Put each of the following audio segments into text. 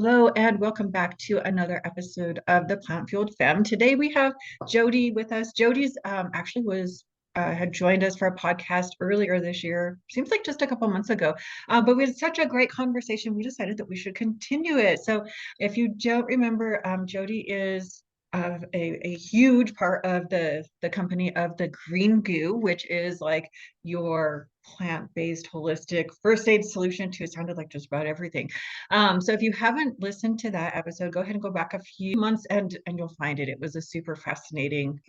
Hello and welcome back to another episode of the Plant Fueled Femme. Today we have Jodi with us. Jodi's actually was had joined us for a podcast earlier this year. Seems like just a couple months ago. But we had such a great conversation. We decided that we should continue it. So if you don't remember, Jodi is a huge part of the company of the Green Goo, which is like your plant-based holistic first aid solution to, it sounded like just about everything. So if you haven't listened to that episode, go ahead and go back a few months and you'll find it. It was a super fascinating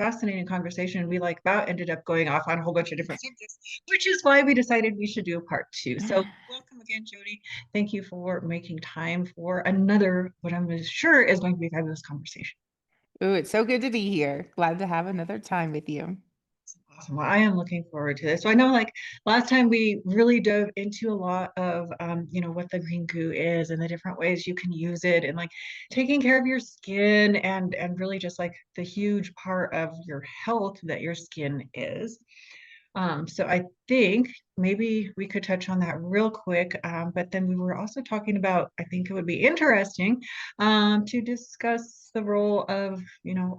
conversation. We like about ended up going off on a whole bunch of different subjects, which is why we decided we should do a part two. So welcome again, Jodi. Thank you for making time for another, what I'm sure is going to be a fabulous conversation. Ooh, it's so good to be here. Glad to have another time with you. Awesome. Well, I am looking forward to this. So I know like last time we really dove into a lot of what the green goo is and the different ways you can use it and like taking care of your skin and really just like the huge part of your health that your skin is. So I think maybe we could touch on that real quick. But then we were also talking about, I think it would be interesting to discuss the role of,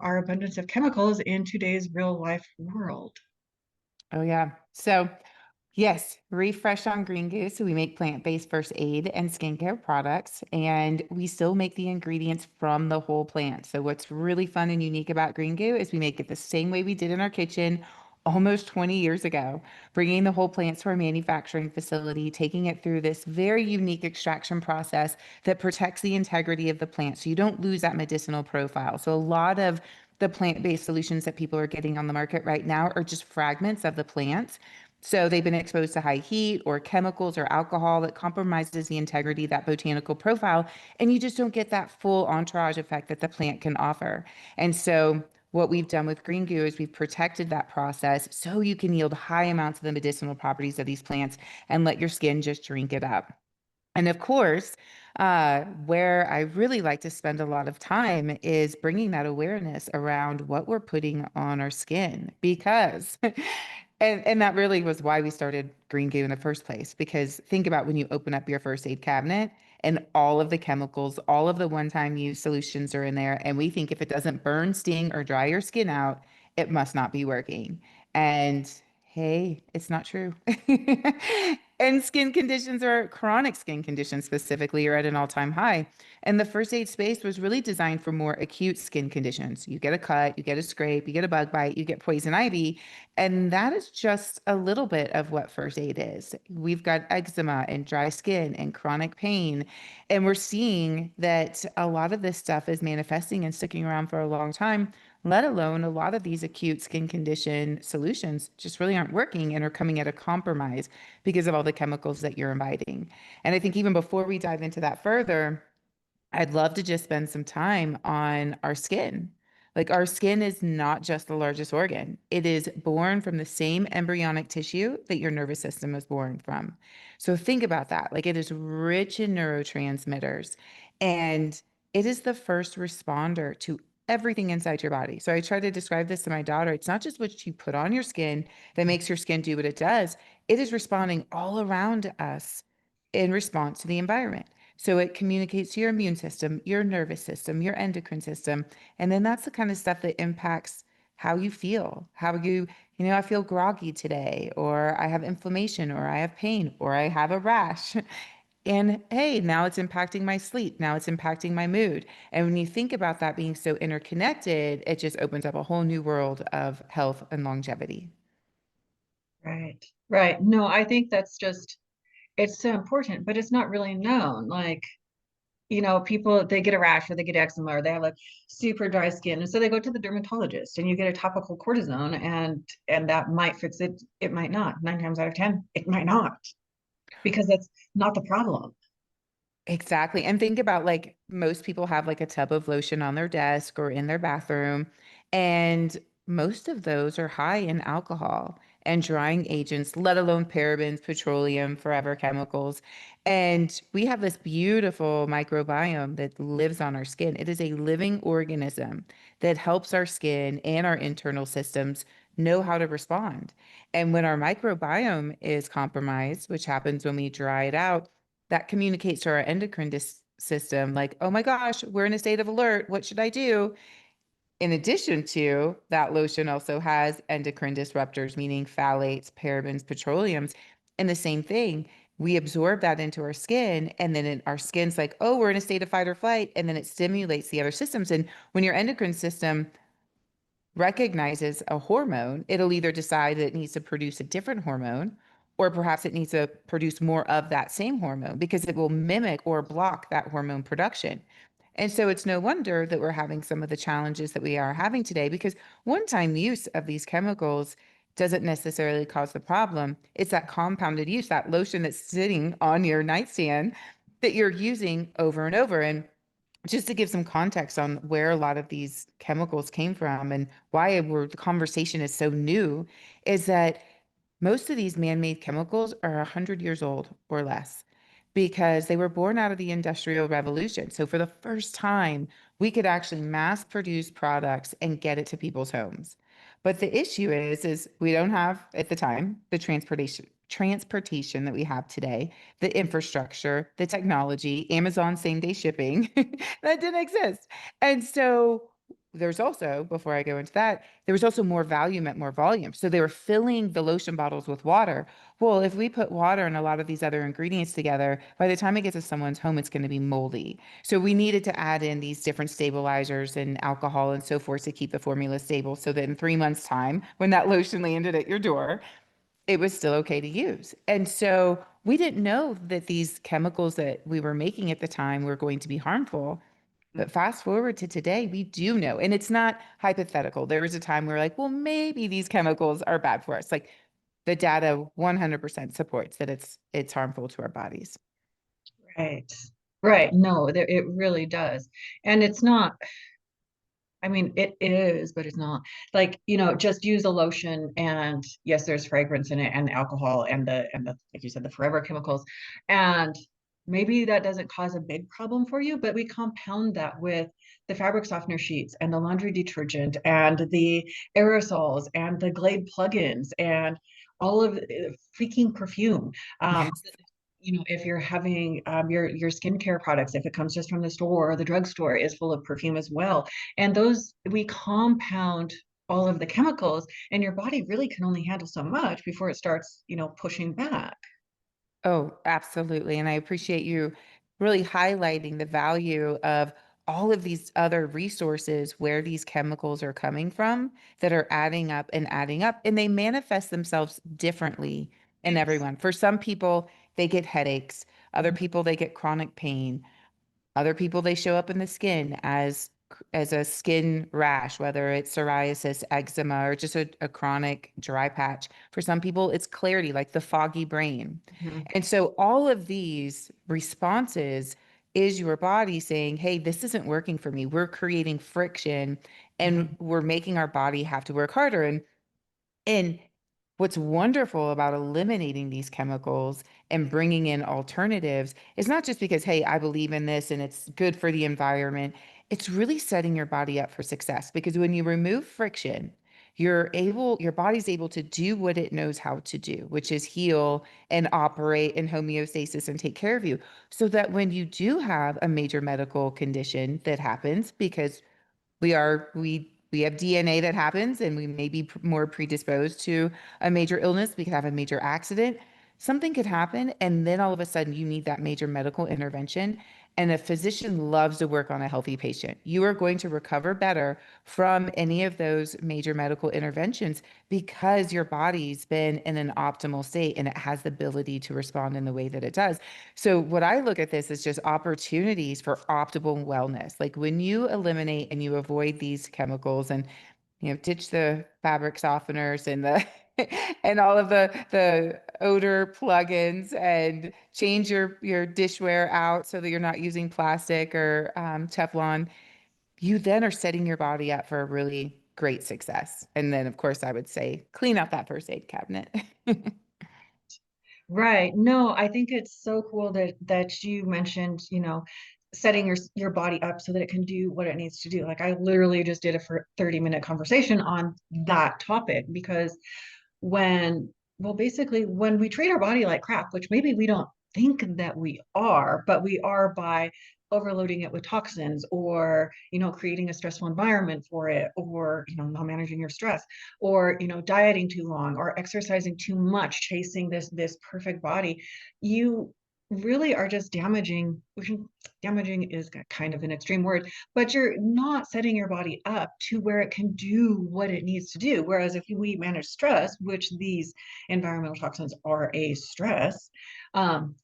our abundance of chemicals in today's real life world. Oh, yeah. So, yes, refresh on Green Goo. So, we make plant-based first aid and skincare products, and we still make the ingredients from the whole plant. So, what's really fun and unique about Green Goo is we make it the same way we did in our kitchen almost 20 years ago, bringing the whole plant to our manufacturing facility, taking it through this very unique extraction process that protects the integrity of the plant so you don't lose that medicinal profile. So, a lot of the plant-based solutions that people are getting on the market right now are just fragments of the plant. So they've been exposed to high heat or chemicals or alcohol that compromises the integrity of that botanical profile. And you just don't get that full entourage effect that the plant can offer. And so what we've done with Green Goo is we've protected that process so you can yield high amounts of the medicinal properties of these plants and let your skin just drink it up. And of course, where I really like to spend a lot of time is bringing that awareness around what we're putting on our skin because and that really was why we started Green Goo in the first place. Because think about when you open up your first aid cabinet and all of the chemicals, all of the one-time use solutions are in there. And we think if it doesn't burn, sting, or dry your skin out, it must not be working. And hey, it's not true. And skin conditions or chronic skin conditions specifically are at an all-time high. And the first aid space was really designed for more acute skin conditions. You get a cut, you get a scrape, you get a bug bite, you get poison ivy. And that is just a little bit of what first aid is. We've got eczema and dry skin and chronic pain. And we're seeing that a lot of this stuff is manifesting and sticking around for a long time, let alone a lot of these acute skin condition solutions just really aren't working and are coming at a compromise because of all the chemicals that you're inviting. And I think even before we dive into that further, I'd love to just spend some time on our skin. Like our skin is not just the largest organ. It is born from the same embryonic tissue that your nervous system is born from. So think about that. Like it is rich in neurotransmitters and it is the first responder to everything inside your body. So I try to describe this to my daughter. It's not just what you put on your skin that makes your skin do what it does. It is responding all around us in response to the environment. So it communicates to your immune system, your nervous system, your endocrine system. And then that's the kind of stuff that impacts how you feel, I feel groggy today, or I have inflammation, or I have pain, or I have a rash. And hey, now it's impacting my sleep. Now it's impacting my mood. And when you think about that being so interconnected, it just opens up a whole new world of health and longevity. Right. Right. No, I think that's just, it's so important, but it's not really known. Like, people, they get a rash or they get eczema or they have like super dry skin. And so they go to the dermatologist and you get a topical cortisone and that might fix it. It might not. 9 times out of 10, it might not because that's not the problem. Exactly. And think about like most people have like a tub of lotion on their desk or in their bathroom, and most of those are high in alcohol and drying agents, let alone parabens, petroleum, forever chemicals. And we have this beautiful microbiome that lives on our skin. It is a living organism that helps our skin and our internal systems know how to respond. And when our microbiome is compromised, which happens when we dry it out, that communicates to our endocrine system, like, oh my gosh, we're in a state of alert. What should I do? In addition to that, lotion also has endocrine disruptors, meaning phthalates, parabens, petroleums. And the same thing, we absorb that into our skin, and then our skin's like, oh, we're in a state of fight or flight. And then it stimulates the other systems. And when your endocrine system recognizes a hormone, it'll either decide that it needs to produce a different hormone, or perhaps it needs to produce more of that same hormone because it will mimic or block that hormone production. And so it's no wonder that we're having some of the challenges that we are having today, because one-time use of these chemicals doesn't necessarily cause the problem. It's that compounded use, that lotion that's sitting on your nightstand that you're using over and over. And just to give some context on where a lot of these chemicals came from and why the conversation is so new, is that most of these man-made chemicals are 100 years old or less because they were born out of the Industrial Revolution. So for the first time, we could actually mass produce products and get it to people's homes. But the issue is we don't have at the time the transportation that we have today, the infrastructure, the technology, Amazon same day shipping that didn't exist. And so there's also, before I go into that, there was also more value meant more volume. So they were filling the lotion bottles with water. Well, if we put water and a lot of these other ingredients together, by the time it gets to someone's home, it's going to be moldy. So we needed to add in these different stabilizers and alcohol and so forth to keep the formula stable so that in 3 months' time, when that lotion landed at your door, it was still okay to use. And so we didn't know that these chemicals that we were making at the time were going to be harmful. But fast forward to today, we do know. And it's not hypothetical. There was a time where we're like, well, maybe these chemicals are bad for us. Like the data 100% supports that it's harmful to our bodies. Right. Right. No, there, it really does. And it's not, I mean, it is, but it's not like, just use a lotion and yes, there's fragrance in it and alcohol and the like you said, the forever chemicals. And maybe that doesn't cause a big problem for you, but we compound that with the fabric softener sheets and the laundry detergent and the aerosols and the Glade plugins and all of freaking perfume. Um, Yes. if you're having your skincare products, if it comes just from the store or the drugstore, is full of perfume as well. And those we compound all of the chemicals, and your body really can only handle so much before it starts, pushing back. Oh, absolutely. And I appreciate you really highlighting the value of all of these other resources where these chemicals are coming from that are adding up, and they manifest themselves differently in Yes. everyone. For some people, they get headaches. Other Mhm. people, they get chronic pain. Other people, they show up in the skin as a skin rash, whether it's psoriasis, eczema, or just a chronic dry patch. For some people, it's clarity, like the foggy brain. Mhm. And so all of these responses is your body saying, hey, this isn't working for me. We're creating friction and Mhm. we're making our body have to work harder. And what's wonderful about eliminating these chemicals and bringing in alternatives is not just because, hey, I believe in this and it's good for the environment. It's really setting your body up for success because when you remove friction, your body's able to do what it knows how to do, which is heal and operate in homeostasis and take care of you. So that when you do have a major medical condition that happens, because we have DNA that happens and we may be more predisposed to a major illness. We could have a major accident. Something could happen and then all of a sudden you need that major medical intervention. And a physician loves to work on a healthy patient. You are going to recover better from any of those major medical interventions because your body's been in an optimal state and it has the ability to respond in the way that it does. So what I look at this is just opportunities for optimal wellness. Like when you eliminate and you avoid these chemicals and ditch the fabric softeners and the and all of the odor plugins and change your dishware out so that you're not using plastic or Teflon, you then are setting your body up for a really great success. And then of course I would say clean out that first aid cabinet. Right. No, I think it's so cool that you mentioned, setting your body up so that it can do what it needs to do. Like I literally just did a 30-minute conversation on that topic because basically when we treat our body like crap, which maybe we don't think that we are, but we are by overloading it with toxins, or creating a stressful environment for it, or not managing your stress, or dieting too long, or exercising too much, chasing this perfect body, you really are just damaging, which damaging is kind of an extreme word, but you're not setting your body up to where it can do what it needs to do. Whereas if we manage stress, which these environmental toxins are a stress,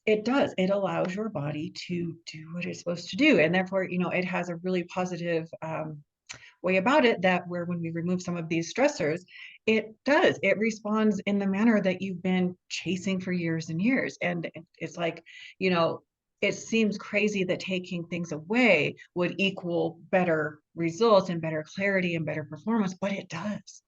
it allows your body to do what it's supposed to do. And therefore, it has a really positive way about it, that where when we remove some of these stressors, it responds in the manner that you've been chasing for years and years. And it's like, you know, it seems crazy that taking things away would equal better results and better clarity and better performance, but it does.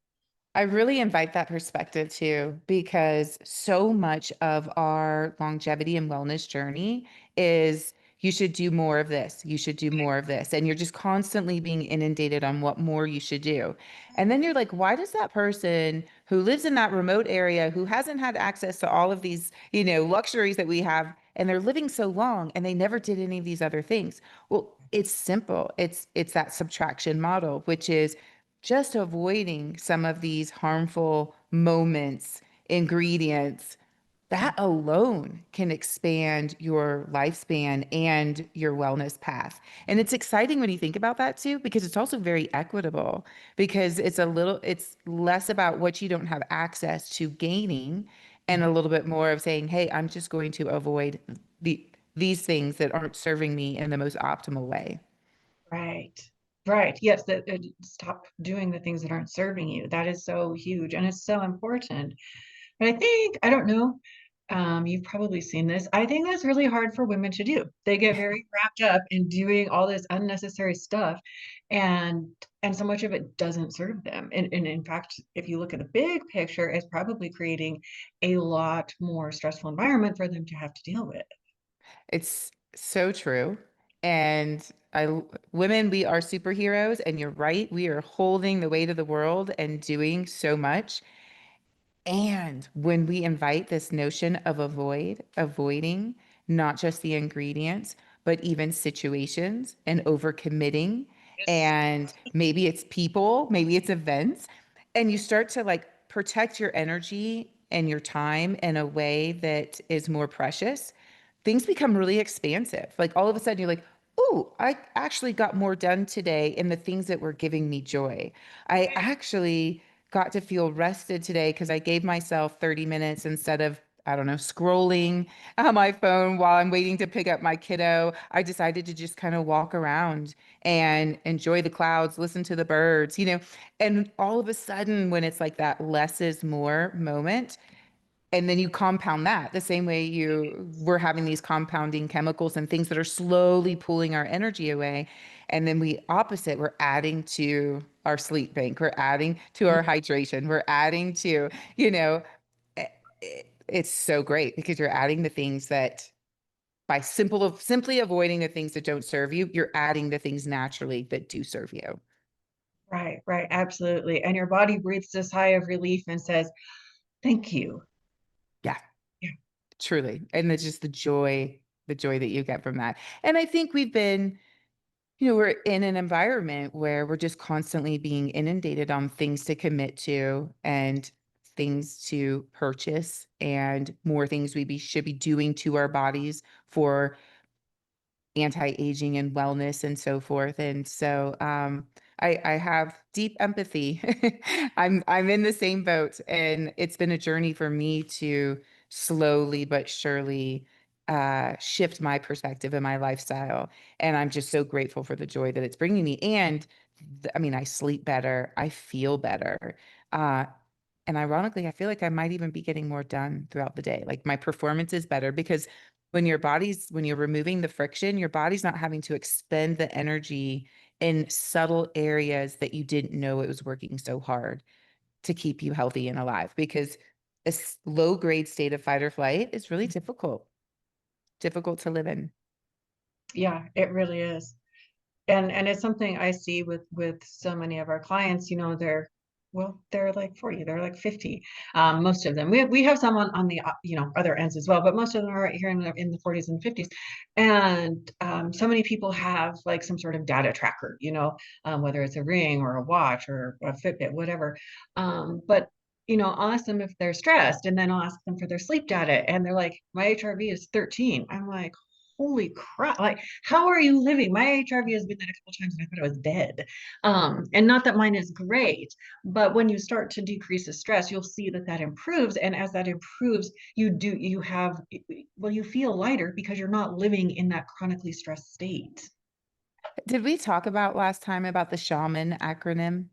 I really invite that perspective too, because so much of our longevity and wellness journey is you should do more of this. You should do more of this. And you're just constantly being inundated on what more you should do. And then you're like, why does that person who lives in that remote area, who hasn't had access to all of these, luxuries that we have, and they're living so long and they never did any of these other things? Well, it's simple. It's that subtraction model, which is just avoiding some of these harmful moments, ingredients, that alone can expand your lifespan and your wellness path. And it's exciting when you think about that too, because it's also very equitable, because it's less about what you don't have access to gaining and a little bit more of saying, hey, I'm just going to avoid these things that aren't serving me in the most optimal way. Right. Right. Yes, that stop doing the things that aren't serving you. That is so huge and it's so important. But I think, I don't know, you've probably seen this. I think that's really hard for women to do. They get very wrapped up in doing all this unnecessary stuff, and so much of it doesn't serve them. And in fact, if you look at the big picture, it's probably creating a lot more stressful environment for them to have to deal with. It's so true. And women, we are superheroes. And you're right. We are holding the weight of the world and doing so much. And when we invite this notion of avoiding not just the ingredients, but even situations and overcommitting, Yes. and maybe it's people, maybe it's events, and you start to like protect your energy and your time in a way that is more precious, things become really expansive. Like all of a sudden you're like, "Ooh, I actually got more done today in the things that were giving me joy. I actually got to feel rested today because I gave myself 30 minutes instead of, I don't know, scrolling on my phone while I'm waiting to pick up my kiddo. I decided to just kind of walk around and enjoy the clouds, listen to the birds, And all of a sudden, when it's like that less is more moment, and then you compound that the same way we're having these compounding chemicals and things that are slowly pulling our energy away. And then we're adding to our sleep bank, we're adding to our hydration, we're adding to, you know, it's so great because you're adding the things that by simply avoiding the things that don't serve you, you're adding the things naturally that do serve you. Right, right, absolutely. And your body breathes this sigh of relief and says, thank you. Yeah. Yeah. Truly. And it's just the joy that you get from that. And I think we're in an environment where we're just constantly being inundated on things to commit to and things to purchase and more things should be doing to our bodies for anti-aging and wellness and so forth. And so I have deep empathy. I'm in the same boat, and it's been a journey for me to slowly but surely shift my perspective and my lifestyle. And I'm just so grateful for the joy that it's bringing me. And I mean, I sleep better, I feel better. Uh, and ironically, I feel like I might even be getting more done throughout the day. Like my performance is better because when you're removing the friction, your body's not having to expend the energy in subtle areas that you didn't know it was working so hard to keep you healthy and alive. Because a low grade state of fight or flight is really difficult to live in. Yeah, it really is. And it's something I see with so many of our clients, well, they're like 40, they're like 50. Most of them. We have some on the other ends as well, but most of them are right here in the 40s and 50s. And so many people have like some sort of data tracker, whether it's a ring or a watch or a Fitbit, whatever. But I'll ask them if they're stressed, and then I'll ask them for their sleep data, and they're like, my HRV is 13. I'm like, holy crap! Like, how are you living? My HRV has been that a couple times, and I thought I was dead. And not that mine is great, but when you start to decrease the stress, you'll see that that improves. And as that improves, you feel lighter because you're not living in that chronically stressed state. Did we talk about last time about the shaman acronym?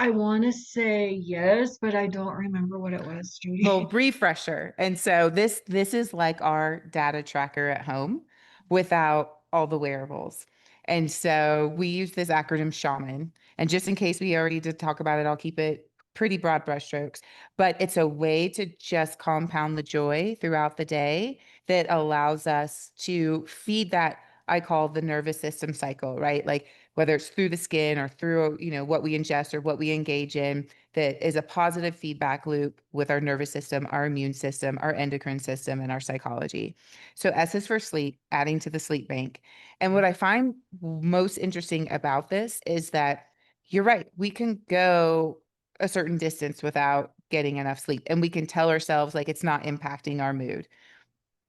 I want to say yes, but I don't remember what it was, Well, Jodi. refresher. And so this is like our data tracker at home without all the wearables. And so we use this acronym shaman. And just in case we already did talk about it, I'll keep it pretty broad brushstrokes. But it's a way to just compound the joy throughout the day that allows us to feed that I call the nervous system cycle, right? Like whether it's through the skin or through, what we ingest or what we engage in, that is a positive feedback loop with our nervous system, our immune system, our endocrine system, and our psychology. So S is for sleep, adding to the sleep bank. And what I find most interesting about this is that you're right, we can go a certain distance without getting enough sleep, and we can tell ourselves like it's not impacting our mood.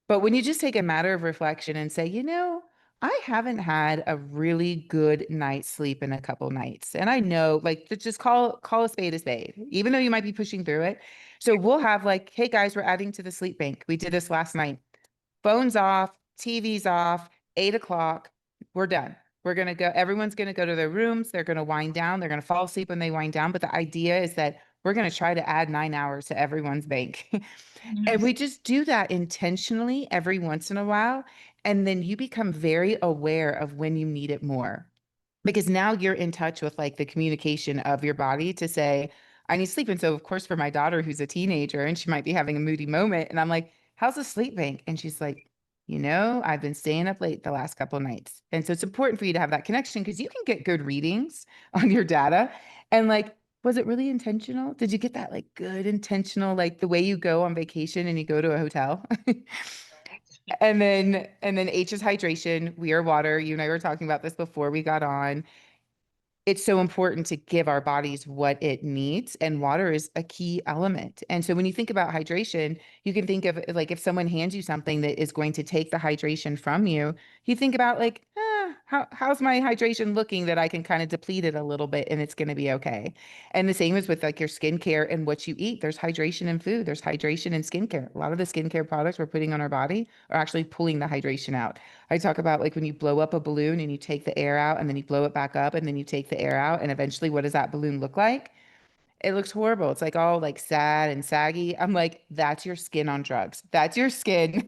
But when you just take a matter of reflection and say, I haven't had a really good night's sleep in a couple nights. And I know like to just call a spade, even though you might be pushing through it. So we'll have like, hey guys, we're adding to the sleep bank. We did this last night. Phones off, TV's off, 8 o'clock. We're done. We're gonna go, everyone's gonna go to their rooms, they're gonna wind down, they're gonna fall asleep when they wind down. But the idea is that we're gonna try to add 9 hours to everyone's bank. And Nice. we just do that intentionally every once in a while. And then you become very aware of when you need it more. Because now you're in touch with like the communication of your body to say, I need sleep. And so, of course, for my daughter who's a teenager and she might be having a moody moment, and I'm like, how's the sleep bank? And she's like, I've been staying up late the last couple of nights. And so it's important for you to have that connection because you can get good readings on your data. And like, was it really intentional? Did you get that like good intentional, like the way you go on vacation and you go to a hotel? And then H is hydration. We are water. You and I were talking about this before we got on. It's so important to give our bodies what it needs, and water is a key element. And so when you think about hydration, you can think of like if someone hands you something that is going to take the hydration from you, you think about like, how's my hydration looking that I can kind of deplete it a little bit and it's going to be okay. And the same is with like your skincare and what you eat. There's hydration in food, there's hydration in skincare. A lot of the skincare products we're putting on our body are actually pulling the hydration out. I talk about like when you blow up a balloon and you take the air out and then you blow it back up and then you take the air out. And eventually, what does that balloon look like? It looks horrible. It's like all like sad and saggy. I'm like, that's your skin on drugs. That's your skin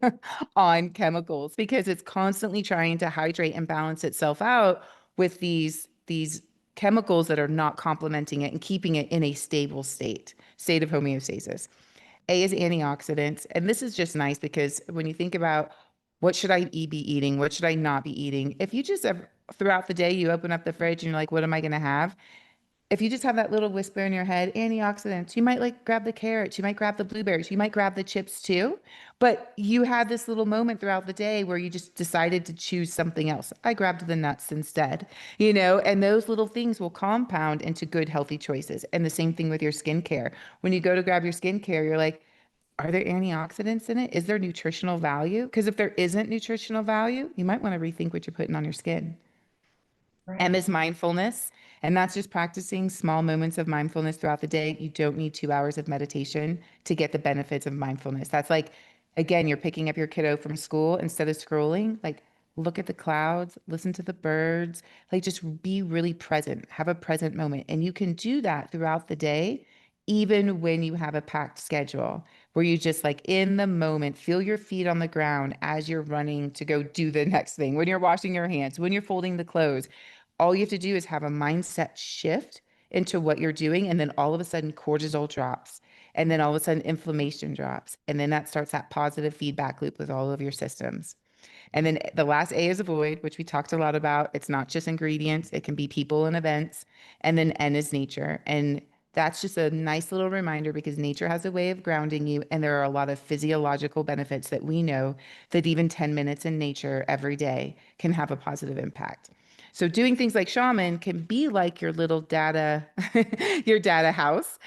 on chemicals because it's constantly trying to hydrate and balance itself out with these chemicals that are not complementing it and keeping it in a stable state of homeostasis. A is antioxidants. And this is just nice because when you think about what should I be eating? What should I not be eating? If you just have, throughout the day, you open up the fridge and you're like, what am I going to have? If you just have that little whisper in your head, antioxidants, you might like grab the carrots, you might grab the blueberries, you might grab the chips too. But you had this little moment throughout the day where you just decided to choose something else. I grabbed the nuts instead, and those little things will compound into good, healthy choices. And the same thing with your skincare. When you go to grab your skincare, you're like, are there antioxidants in it? Is there nutritional value? Because if there isn't nutritional value, you might want to rethink what you're putting on your skin. M Right. is mindfulness, and that's just practicing small moments of mindfulness throughout the day. You don't need 2 hours of meditation to get the benefits of mindfulness. That's like, again, you're picking up your kiddo from school instead of scrolling, like look at the clouds, listen to the birds, like just be really present, have a present moment. And you can do that throughout the day, even when you have a packed schedule, where you just like in the moment, feel your feet on the ground as you're running to go do the next thing, when you're washing your hands, when you're folding the clothes. All you have to do is have a mindset shift into what you're doing. And then all of a sudden, cortisol drops. And then all of a sudden, inflammation drops. And then that starts that positive feedback loop with all of your systems. And then the last A is avoid, which we talked a lot about. It's not just ingredients, it can be people and events. And then N is nature. And that's just a nice little reminder because nature has a way of grounding you. And there are a lot of physiological benefits that we know that even 10 minutes in nature every day can have a positive impact. So doing things like shaman can be like your little data, your data house,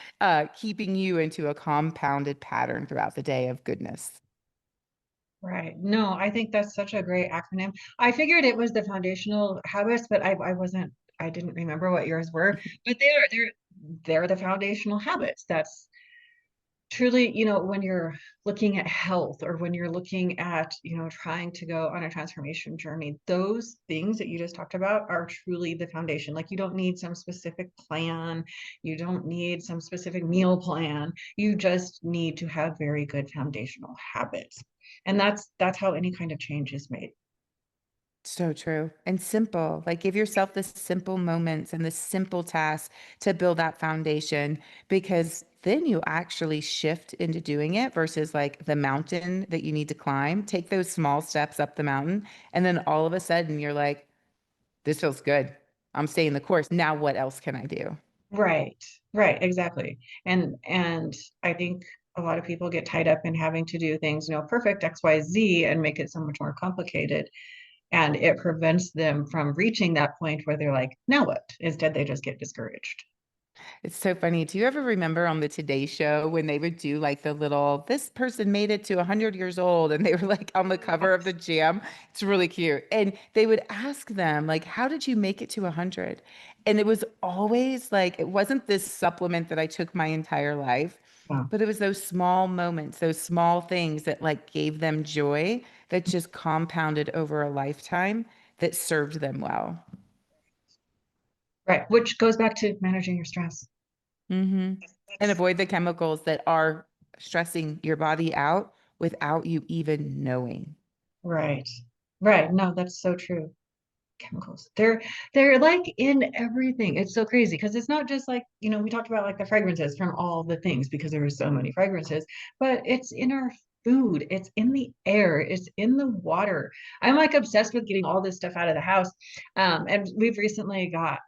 keeping you into a compounded pattern throughout the day of goodness. Right. No, I think that's such a great acronym. I figured it was the foundational habits, but I didn't remember what yours were. But they're the foundational habits. That's truly, when you're looking at health or when you're looking at, trying to go on a transformation journey, those things that you just talked about are truly the foundation. Like you don't need some specific plan, you don't need some specific meal plan. You just need to have very good foundational habits. And that's how any kind of change is made. So true. And simple. Like give yourself the simple moments and the simple tasks to build that foundation because then you actually shift into doing it versus like the mountain that you need to climb. Take those small steps up the mountain. And then all of a sudden you're like, this feels good. I'm staying the course. Now what else can I do? Right, right, exactly. And I think a lot of people get tied up in having to do things, perfect XYZ and make it so much more complicated. And it prevents them from reaching that point where they're like, now what? Instead, they just get discouraged. It's so funny. Do you ever remember on the Today Show when they would do like the little, this person made it to 100 years old and they were like on the cover of the Jam? It's really cute. And they would ask them, like, how did you make it to 100? And it was always like, it wasn't this supplement that I took my entire life, Yeah. but it was those small moments, those small things that like gave them joy that just compounded over a lifetime that served them well. Right, which goes back to managing your stress. Hmm. And That's avoid the chemicals that are stressing your body out without you even knowing. right. Right. No, that's so true. Chemicals. They're like in everything. It's so crazy because it's not just like, we talked about like the fragrances from all the things because there are so many fragrances, but it's in our food, it's in the air, it's in the water. I'm like obsessed with getting all this stuff out of the house. And we've recently got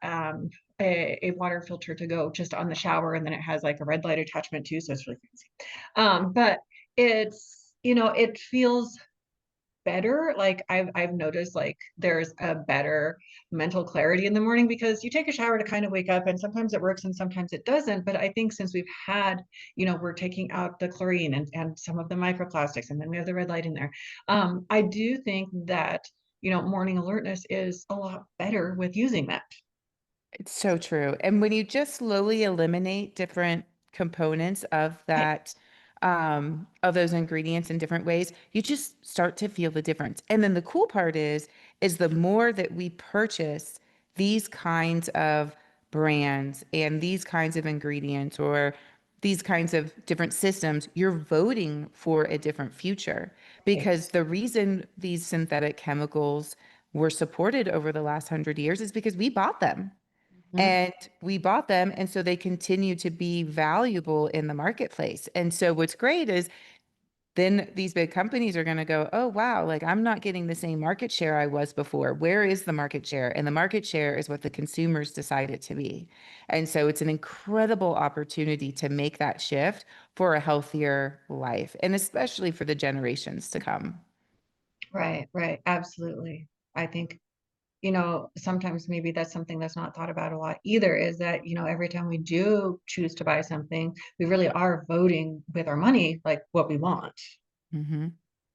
a water filter to go just on the shower, and then it has like a red light attachment too, so it's really fancy. But it feels better. Like I've noticed like there's a better mental clarity in the morning because you take a shower to kind of wake up, and sometimes it works and sometimes it doesn't. But I think since we've had, we're taking out the chlorine and some of the microplastics, and then we have the red light in there. I do think that, morning alertness is a lot better with using that. It's so true. And when you just slowly eliminate different components of Right. that, of those ingredients in different ways, you just start to feel the difference. And then the cool part is the more that we purchase these kinds of brands and these kinds of ingredients or these kinds of different systems, you're voting for a different future. Because Right. the reason these synthetic chemicals were supported over the last 100 years is because we bought them. Mhm. And we bought them. And so they continue to be valuable in the marketplace. And so what's great is then these big companies are going to go, oh, wow, like I'm not getting the same market share I was before. Where is the market share? And the market share is what the consumers decide it to be. And so it's an incredible opportunity to make that shift for a healthier life, and especially for the generations to come. Right, right, absolutely. I think, sometimes maybe that's something that's not thought about a lot either, is that, every time we do choose to buy something, we really are voting with our money, like what we want. Hmm.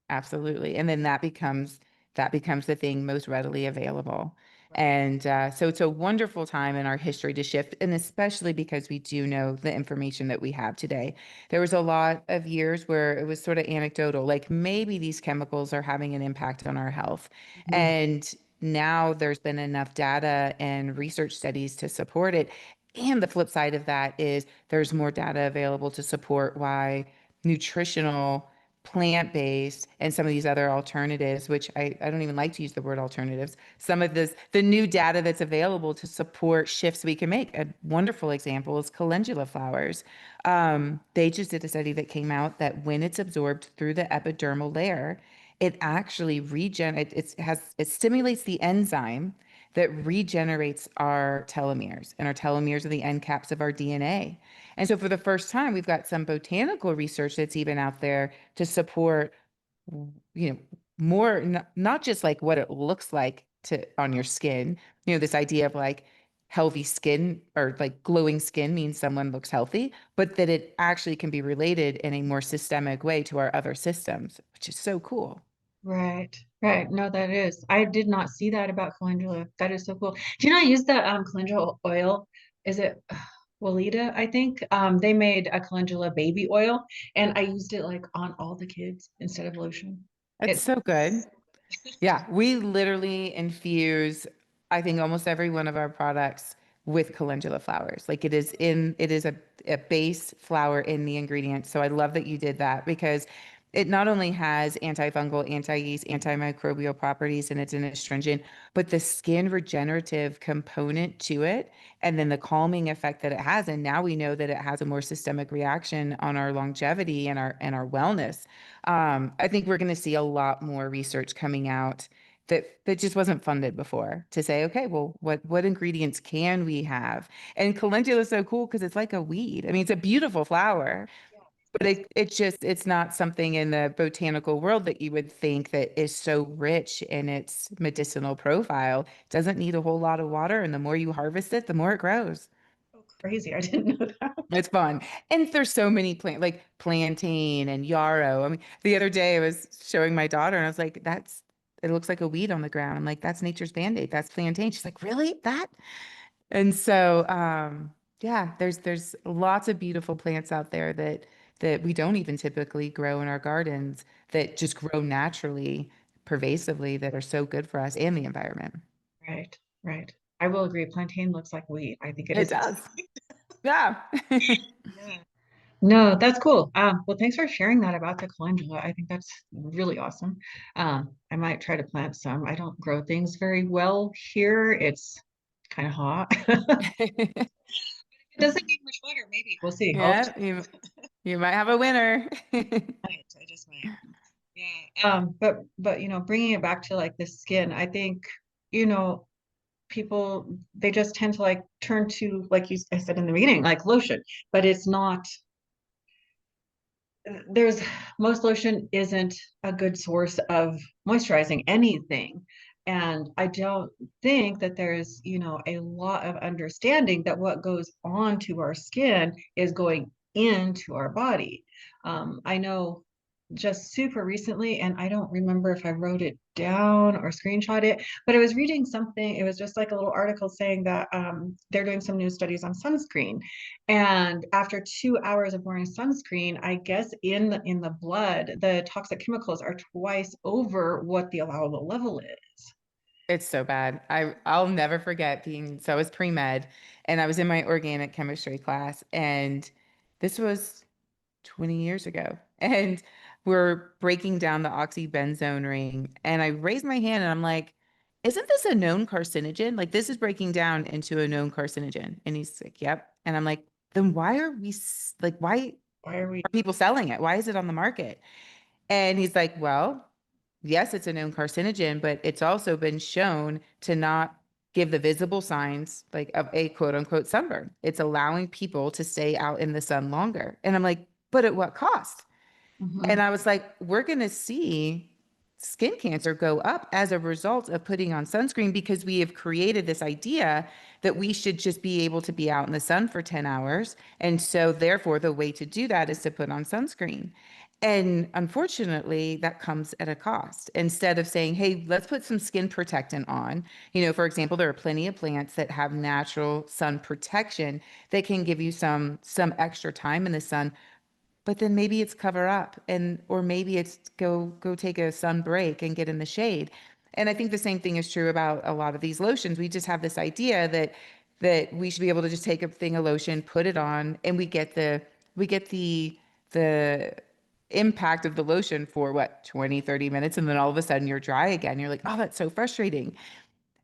Absolutely. And then that becomes the thing most readily available. Right. And so it's a wonderful time in our history to shift, and especially because we do know the information that we have today. There was a lot of years where it was sort of anecdotal, like maybe these chemicals are having an impact on our health. Mhm. And now there's been enough data and research studies to support it. And the flip side of that is there's more data available to support why nutritional plant-based and some of these other alternatives, which I don't even like to use the word alternatives, some of the new data that's available to support shifts we can make. A wonderful example is calendula flowers. They just did a study that came out that when it's absorbed through the epidermal layer, it actually it stimulates the enzyme that regenerates our telomeres, and our telomeres are the end caps of our DNA. And so for the first time, we've got some botanical research that's even out there to support, you know, more, not just like what it looks like to on your skin, this idea of like healthy skin or like glowing skin means someone looks healthy, but that it actually can be related in a more systemic way to our other systems, which is so cool. Right, right. No, that is. I did not see that about calendula. That is so cool. Do you know I use the calendula oil? Is it Walida, I think? They made a calendula baby oil, and I used it like on all the kids instead of lotion. It's It's so good. Yeah, we literally infuse, I think, almost every one of our products with calendula flowers. Like it is a base flower in the ingredient. So I love that you did that because it not only has antifungal, anti-yeast, antimicrobial properties and it's an astringent, but the skin regenerative component to it, and then the calming effect that it has. And now we know that it has a more systemic reaction on our longevity and our wellness. I think we're going to see a lot more research coming out that just wasn't funded before to say, okay, well, what ingredients can we have? And calendula is so cool because it's like a weed. I mean, it's a beautiful flower, but it's not something in the botanical world that you would think that is so rich in its medicinal profile. It doesn't need a whole lot of water, and the more you harvest it, the more it grows. so crazy. I didn't know that. It's fun. And there's so many like plantain and yarrow. I mean, the other day I was showing my daughter and I was like, it looks like a weed on the ground. I'm like, that's nature's Band-Aid. That's plantain. She's like, really? That? And so, yeah, there's lots of beautiful plants out there that we don't even typically grow in our gardens that just grow naturally, pervasively, that are so good for us and the environment. Right, right. I will agree. Plantain looks like wheat. I think it It is. does. Yeah. Yeah. No, that's cool. Well, thanks for sharing that about the calendula. I think that's really awesome. I might try to plant some. I don't grow things very well here. It's kind of hot. It doesn't need much water, maybe. We'll see. I'll Yeah, you might have a winner. I just might. Yeah. But bringing it back to like the skin, I think, you know, people they just tend to like turn to like I said in the beginning, like lotion, but it's not there's most lotion isn't a good source of moisturizing anything. And I don't think that there's, a lot of understanding that what goes onto our skin is going into our body. I know just super recently, and I don't remember if I wrote it down or screenshot it, but I was reading something. It was just like a little article saying that they're doing some new studies on sunscreen, and after 2 hours of wearing sunscreen, I guess in the blood, the toxic chemicals are twice over what the allowable level is. It's so bad. I'll never forget so I was pre-med and I was in my organic chemistry class, and this was 20 years ago. And we're breaking down the oxybenzone ring. And I raised my hand and I'm like, isn't this a known carcinogen? Like, this is breaking down into a known carcinogen. And he's like, yep. And I'm like, then why are why Why are we? are people selling it? Why is it on the market? And he's like, well, yes, it's a known carcinogen, but it's also been shown to not give the visible signs like of a quote unquote sunburn. It's allowing people to stay out in the sun longer. And I'm like, but at what cost? And Mhm. I was like, we're going to see skin cancer go up as a result of putting on sunscreen because we have created this idea that we should just be able to be out in the sun for 10 hours. And so, therefore, the way to do that is to put on sunscreen. And unfortunately, that comes at a cost. Instead of saying, hey, let's put some skin protectant on. For example, there are plenty of plants that have natural sun protection that can give you some extra time in the sun, but then maybe it's cover up, or maybe it's go take a sun break and get in the shade. And I think the same thing is true about a lot of these lotions. We just have this idea that we should be able to just take a thing of lotion, put it on, and we get the impact of the lotion for what, 20, 30 minutes, and then all of a sudden you're dry again. You're like, oh, that's so frustrating.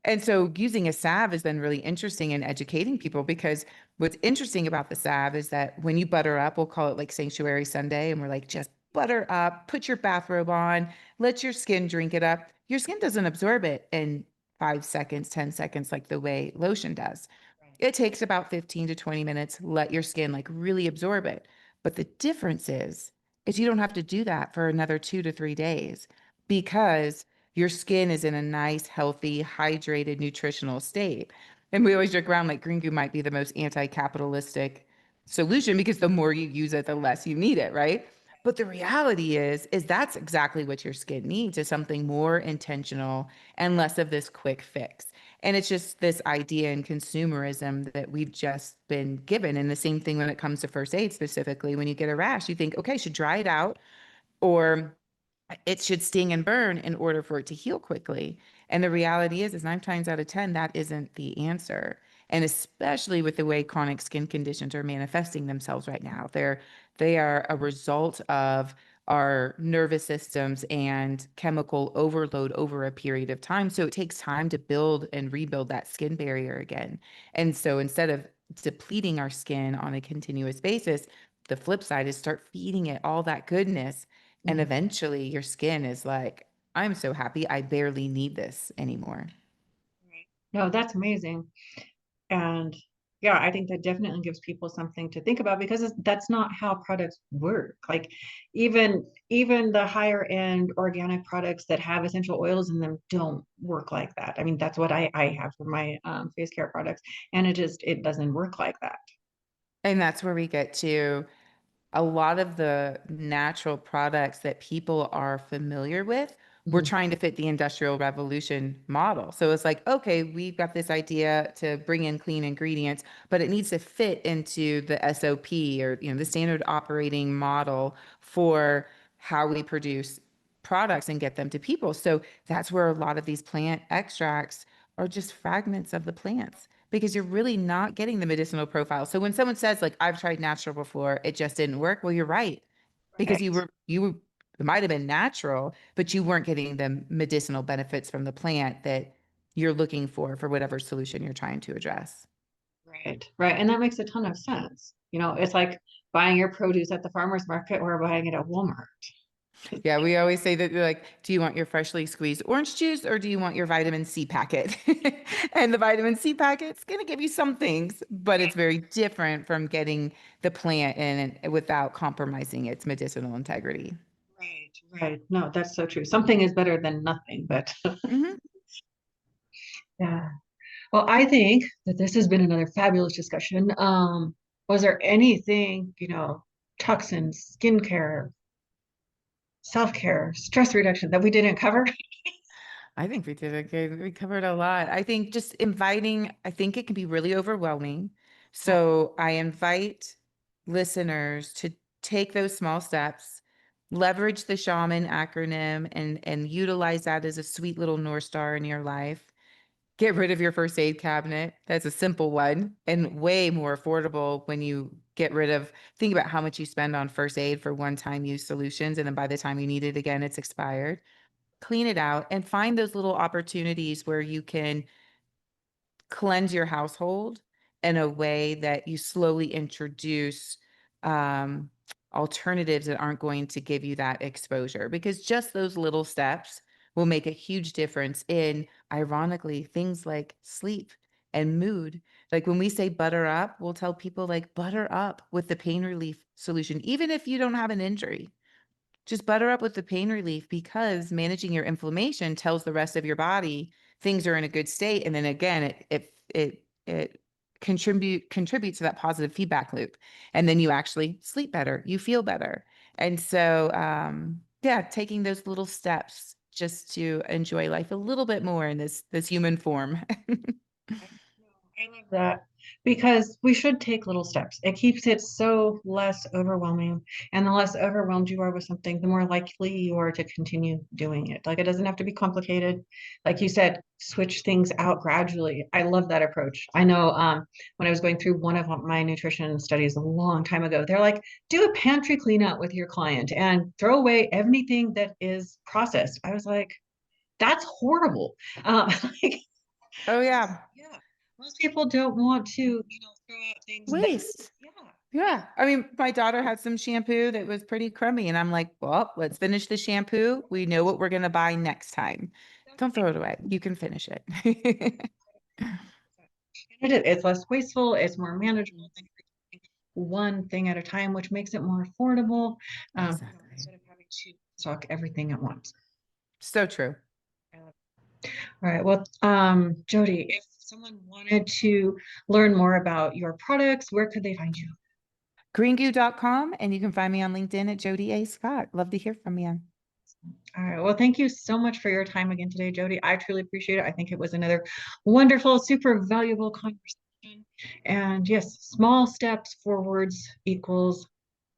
And so using a salve has been really interesting in educating people, because what's interesting about the salve is that when you butter up, we'll call it like Sanctuary Sunday, and we're like, just butter up, put your bathrobe on, let your skin drink it up. Your skin doesn't absorb it in 5 seconds, 10 seconds, like the way lotion does. It takes about 15 to 20 minutes. Let your skin like really absorb it. But the difference is you don't have to do that for another 2 to 3 days because your skin is in a nice, healthy, hydrated, nutritional state. And we always joke around like Green Goo might be the most anti-capitalistic solution because the more you use it, the less you need it, right? But the reality is that's exactly what your skin needs is something more intentional and less of this quick fix. And it's just this idea in consumerism that we've just been given. And the same thing when it comes to first aid, specifically, when you get a rash, you think, okay, I should dry it out or it should sting and burn in order for it to heal quickly. And the reality is 9 times out of 10, that isn't the answer. And especially with the way chronic skin conditions are manifesting themselves right now, they are a result of our nervous systems and chemical overload over a period of time. So it takes time to build and rebuild that skin barrier again. And so instead of depleting our skin on a continuous basis, the flip side is start feeding it all that goodness and Mhm. eventually your skin is like, I'm so happy I barely need this anymore. No, that's amazing. And yeah, I think that definitely gives people something to think about because that's not how products work. Like even the higher end organic products that have essential oils in them don't work like that. I mean, that's what I have for my face care products, and it doesn't work like that. And that's where we get to a lot of the natural products that people are familiar with, we're Mhm. trying to fit the industrial revolution model. So it's like, okay, we've got this idea to bring in clean ingredients, but it needs to fit into the SOP or the standard operating model for how we produce products and get them to people. So that's where a lot of these plant extracts are just fragments of the plants because you're really not getting the medicinal profile. So when someone says like I've tried natural before, it just didn't work, well, you're right. Because Right. it might have been natural, but you weren't getting the medicinal benefits from the plant that you're looking for whatever solution you're trying to address. Right. Right. And that makes a ton of sense. It's like buying your produce at the farmer's market or buying it at Walmart. Yeah, we always say that like, do you want your freshly squeezed orange juice or do you want your vitamin C packet? And the vitamin C packet's going to give you some things, but it's very different from getting the plant in and without compromising its medicinal integrity. Right. Right. No, that's so true. Something is better than nothing, but Mhm. yeah. Well, I think that this has been another fabulous discussion. Was there anything, toxins, skincare, self-care, stress reduction that we didn't cover? I think we did a good, we covered a lot. I think just inviting, I think it can be really overwhelming. So I invite listeners to take those small steps, leverage the shaman acronym and utilize that as a sweet little North Star in your life. Get rid of your first aid cabinet. That's a simple one and way more affordable when you get rid of, think about how much you spend on first aid for one-time use solutions. And then by the time you need it again, it's expired. Clean it out and find those little opportunities where you can cleanse your household in a way that you slowly introduce um, alternatives that aren't going to give you that exposure because just those little steps will make a huge difference in, ironically, things like sleep and mood. Like when we say butter up, we'll tell people like butter up with the pain relief solution, even if you don't have an injury. Just butter up with the pain relief because managing your inflammation tells the rest of your body things are in a good state. And then again, it contributes to that positive feedback loop. And then you actually sleep better, you feel better. And so yeah, taking those little steps just to enjoy life a little bit more in this human form. I love that because we should take little steps. It keeps it so less overwhelming. And the less overwhelmed you are with something, the more likely you are to continue doing it. Like it doesn't have to be complicated. Like you said, switch things out gradually. I love that approach. I know when I was going through one of my nutrition studies a long time ago, they're like, do a pantry clean out with your client and throw away everything that is processed. I was like, that's horrible. Like, Oh yeah. yeah, most people don't want to, throw out things that, Waste. yeah. Yeah. I mean, my daughter had some shampoo that was pretty crummy, and I'm like, well, let's finish the shampoo. We know what we're going to buy next time. Don't throw it away. You can finish it. It's less wasteful, it's more manageable Mhm. than one thing at a time, which makes it more affordable, Exactly. instead of having to stock everything at once. So true. All right. Well, Jodi, if someone wanted to learn more about your products, where could they find you? Greengoo.com, and you can find me on LinkedIn at Jodi A. Scott. Love to hear from you. All right. Well, thank you so much for your time again today, Jodi. I truly appreciate it. I think it was another wonderful, super valuable conversation. And yes, small steps forwards equals,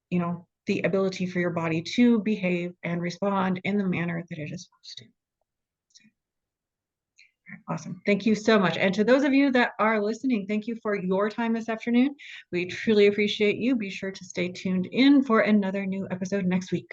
the ability for your body to behave and respond in the manner that it is supposed to. Awesome. Thank you so much. And to those of you that are listening, thank you for your time this afternoon. We truly appreciate you. Be sure to stay tuned in for another new episode next week.